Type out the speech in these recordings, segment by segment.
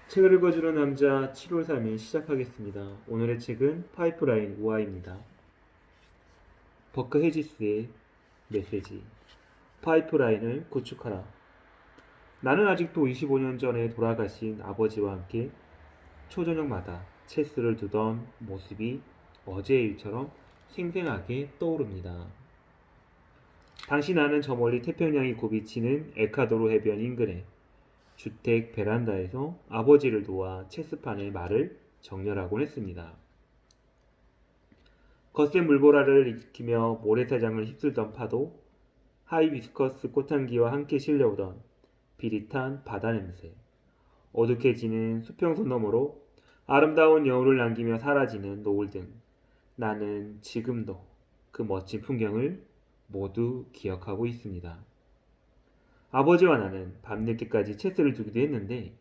책을 읽어주는 남자 7월 3일 시작하겠습니다. 오늘의 책은 파이프라인 우아입니다. 버크 헤지스의 메시지. 파이프라인을 구축하라. 나는 아직도 25년 전에 돌아가신 아버지와 함께 초저녁마다 체스를 두던 모습이 어제의 일처럼 생생하게 떠오릅니다. 당시 나는 저 멀리 태평양이 굽이치는 에콰도르 해변 인근에 주택 베란다에서 아버지를 도와 체스판의 말을 정렬하곤 했습니다. 거센 물보라를 일으키며 모래사장을 휩쓸던 파도, 하이비스커스 꽃향기와 함께 실려오던 비릿한 바다 냄새, 어둑해지는 수평선 너머로 아름다운 여울을 남기며 사라지는 노을 등 나는 지금도 그 멋진 풍경을 모두 기억하고 있습니다. 아버지와 나는 밤늦게까지 체스를 두기도 했는데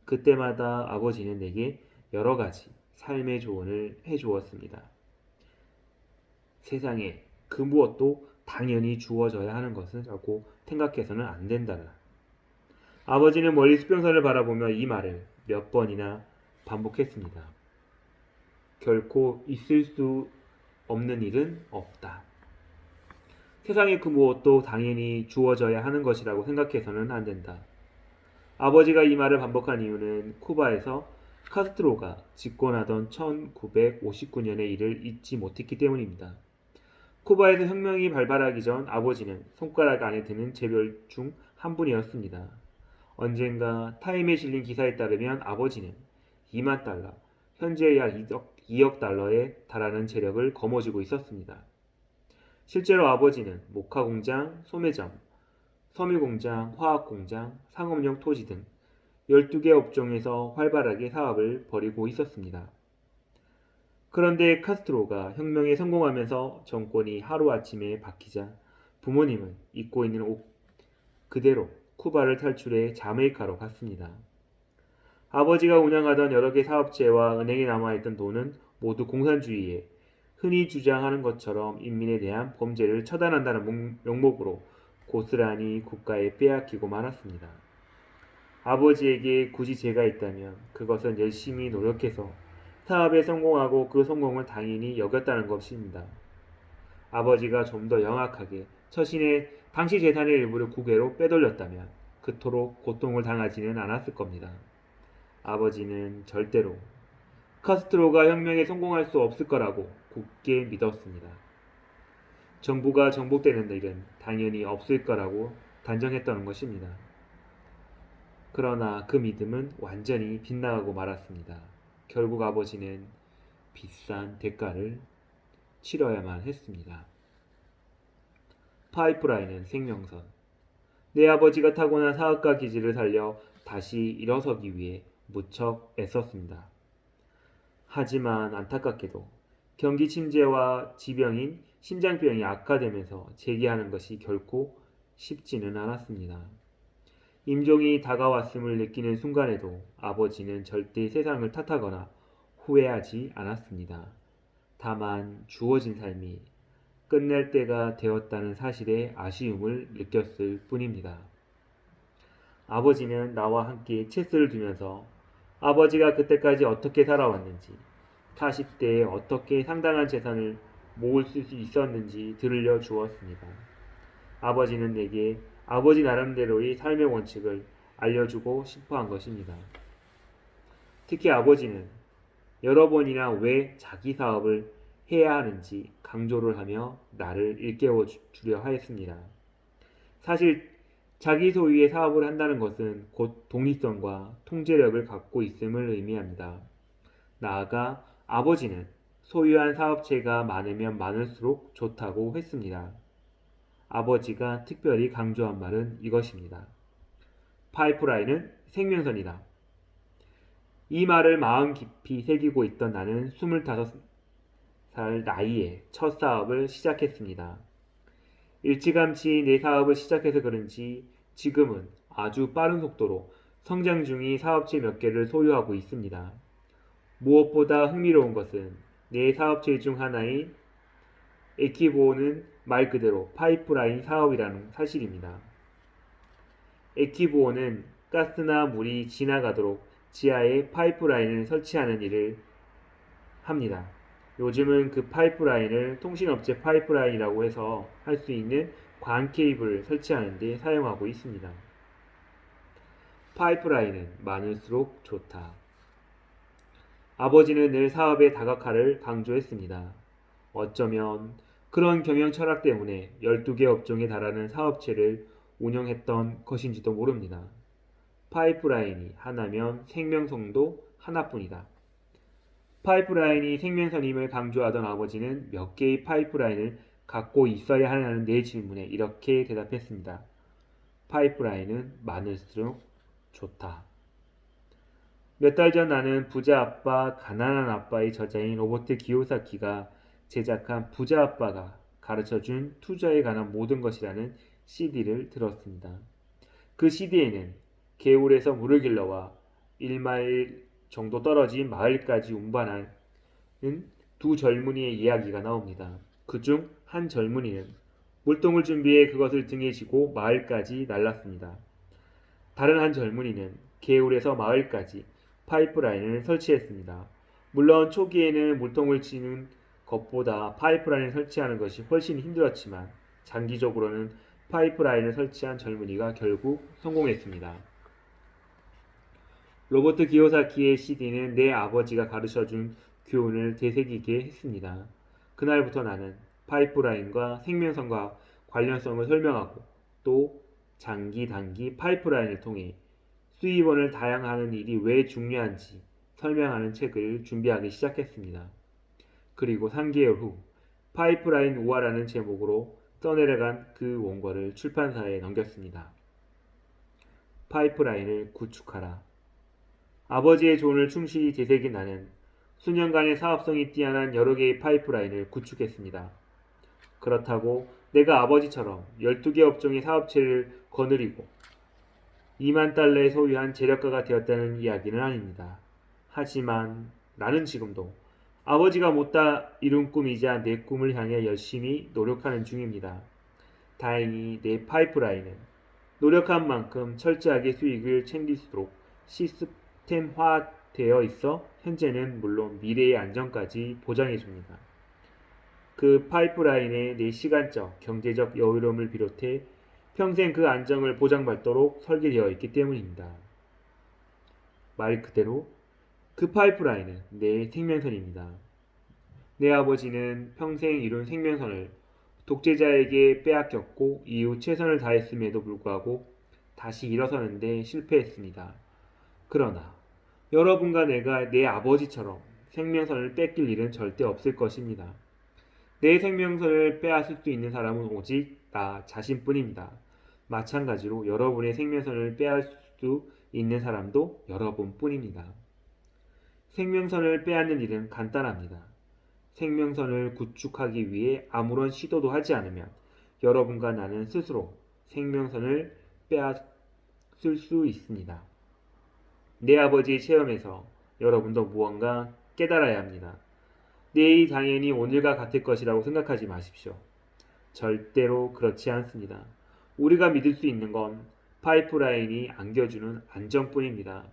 그때마다 아버지는 내게 여러 가지 삶의 조언을 해주었습니다. 세상에 그 무엇도 당연히 주어져야 하는 것이라고 생각해서는 안 된다라. 아버지는 멀리 수평선을 바라보며 이 말을 몇 번이나 반복했습니다. 결코 있을 수 없는 일은 없다. 세상에 그 무엇도 당연히 주어져야 하는 것이라고 생각해서는 안 된다. 아버지가 이 말을 반복한 이유는 쿠바에서 카스트로가 집권하던 1959년의 일을 잊지 못했기 때문입니다. 쿠바에서 혁명이 발발하기 전 아버지는 손가락 안에 드는 재벌 중 한 분이었습니다. 언젠가 타임에 실린 기사에 따르면 아버지는 2만 달러, 현재 약 2억 달러에 달하는 재력을 거머쥐고 있었습니다. 실제로 아버지는 목화 공장, 소매점, 섬유 공장, 화학 공장, 상업용 토지 등 12개 업종에서 활발하게 사업을 벌이고 있었습니다. 그런데 카스트로가 혁명에 성공하면서 정권이 하루아침에 바뀌자 부모님은 입고 있는 옷 그대로 쿠바를 탈출해 자메이카로 갔습니다. 아버지가 운영하던 여러 개 사업체와 은행에 남아있던 돈은 모두 공산주의에 흔히 주장하는 것처럼 인민에 대한 범죄를 처단한다는 명목으로 고스란히 국가에 빼앗기고 말았습니다. 아버지에게 굳이 죄가 있다면 그것은 열심히 노력해서 사업에 성공하고 그 성공을 당연히 여겼다는 것입니다. 아버지가 좀 더 영악하게 처신해 당시 재산의 일부를 국외로 빼돌렸다면 그토록 고통을 당하지는 않았을 겁니다. 아버지는 절대로 카스트로가 혁명에 성공할 수 없을 거라고 굳게 믿었습니다. 정부가 정복되는 일은 당연히 없을 거라고 단정했던 것입니다. 그러나 그 믿음은 완전히 빗나가고 말았습니다. 결국 아버지는 비싼 대가를 치러야만 했습니다. 파이프라인은 생명선. 내 아버지가 타고난 사업가 기질을 살려 다시 일어서기 위해 무척 애썼습니다. 하지만 안타깝게도 경기 침체와 지병인 심장병이 악화되면서 재기하는 것이 결코 쉽지는 않았습니다. 임종이 다가왔음을 느끼는 순간에도 아버지는 절대 세상을 탓하거나 후회하지 않았습니다. 다만 주어진 삶이 끝낼 때가 되었다는 사실에 아쉬움을 느꼈을 뿐입니다. 아버지는 나와 함께 체스를 두면서 아버지가 그때까지 어떻게 살아왔는지, 40대에 어떻게 상당한 재산을 모을 수 있었는지 들려 주었습니다. 아버지는 내게 아버지 나름대로의 삶의 원칙을 알려주고 싶어 한 것입니다. 특히 아버지는 여러 번이나 왜 자기 사업을 해야 하는지 강조를 하며 나를 일깨워 주려 하였습니다. 사실 자기 소유의 사업을 한다는 것은 곧 독립성과 통제력을 갖고 있음을 의미합니다. 나아가 아버지는 소유한 사업체가 많으면 많을수록 좋다고 했습니다. 아버지가 특별히 강조한 말은 이것입니다. 파이프라인은 생명선이다. 이 말을 마음 깊이 새기고 있던 나는 25살 나이에 첫 사업을 시작했습니다. 일찌감치 내 사업을 시작해서 그런지 지금은 아주 빠른 속도로 성장 중인 사업체 몇 개를 소유하고 있습니다. 무엇보다 흥미로운 것은 내 사업체 중 하나인 에키보는 말 그대로 파이프라인 사업이라는 사실입니다. 에키보는 가스나 물이 지나가도록 지하에 파이프라인을 설치하는 일을 합니다. 요즘은 그 파이프라인을 통신업체 파이프라인이라고 해서 할 수 있는 관 케이블을 설치하는 데 사용하고 있습니다. 파이프라인은 많을수록 좋다. 아버지는 늘 사업의 다각화를 강조했습니다. 어쩌면 그런 경영 철학 때문에 12개 업종에 달하는 사업체를 운영했던 것인지도 모릅니다. 파이프라인이 하나면 생명선도 하나뿐이다. 파이프라인이 생명선임을 강조하던 아버지는 몇 개의 파이프라인을 갖고 있어야 하냐는 내 질문에 이렇게 대답했습니다. 파이프라인은 많을수록 좋다. 몇 달 전 나는 부자 아빠, 가난한 아빠의 저자인 로버트 기요사키가 제작한 부자 아빠가 가르쳐준 투자에 관한 모든 것이라는 CD를 들었습니다. 그 CD에는 개울에서 물을 길러와 1마일 정도 떨어진 마을까지 운반하는 두 젊은이의 이야기가 나옵니다. 그중 한 젊은이는 물동을 준비해 그것을 등에 지고 마을까지 날랐습니다. 다른 한 젊은이는 개울에서 마을까지 파이프라인을 설치했습니다. 물론 초기에는 물통을 치는 것보다 파이프라인을 설치하는 것이 훨씬 힘들었지만 장기적으로는 파이프라인을 설치한 젊은이가 결국 성공했습니다. 로버트 기요사키의 CD는 내 아버지가 가르쳐준 교훈을 되새기게 했습니다. 그날부터 나는 파이프라인과 생명선과 관련성을 설명하고 또 장기, 단기 파이프라인을 통해 수입원을 다양화하는 일이 왜 중요한지 설명하는 책을 준비하기 시작했습니다. 그리고 3개월 후 파이프라인 우화라는 제목으로 써내려간 그 원고를 출판사에 넘겼습니다. 파이프라인을 구축하라. 아버지의 조언을 충실히 되새긴 나는 수년간의 사업성이 뛰어난 여러 개의 파이프라인을 구축했습니다. 그렇다고 내가 아버지처럼 12개 업종의 사업체를 거느리고 2만 달러에 소유한 재력가가 되었다는 이야기는 아닙니다. 하지만 나는 지금도 아버지가 못다 이룬 꿈이자 내 꿈을 향해 열심히 노력하는 중입니다. 다행히 내 파이프라인은 노력한 만큼 철저하게 수익을 챙길 수 있도록 시스템화되어 있어 현재는 물론 미래의 안정까지 보장해 줍니다. 그 파이프라인에 내 시간적, 경제적 여유로움을 비롯해 평생 그 안정을 보장받도록 설계되어 있기 때문입니다. 말 그대로 그 파이프라인은 내 생명선입니다. 내 아버지는 평생 이룬 생명선을 독재자에게 빼앗겼고 이후 최선을 다했음에도 불구하고 다시 일어서는데 실패했습니다. 그러나 여러분과 내가 내 아버지처럼 생명선을 뺏길 일은 절대 없을 것입니다. 내 생명선을 빼앗을 수 있는 사람은 오직 나 자신뿐입니다. 마찬가지로 여러분의 생명선을 빼앗을 수 있는 사람도 여러분뿐입니다. 생명선을 빼앗는 일은 간단합니다. 생명선을 구축하기 위해 아무런 시도도 하지 않으면 여러분과 나는 스스로 생명선을 빼앗을 수 있습니다. 내 아버지의 체험에서 여러분도 무언가 깨달아야 합니다. 내일이 당연히 오늘과 같을 것이라고 생각하지 마십시오. 절대로 그렇지 않습니다. 우리가 믿을 수 있는 건 파이프라인이 안겨주는 안정뿐입니다.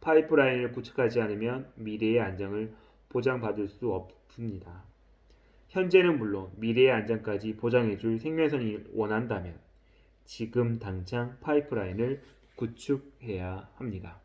파이프라인을 구축하지 않으면 미래의 안정을 보장받을 수 없습니다. 현재는 물론 미래의 안정까지 보장해줄 생명선이 원한다면 지금 당장 파이프라인을 구축해야 합니다.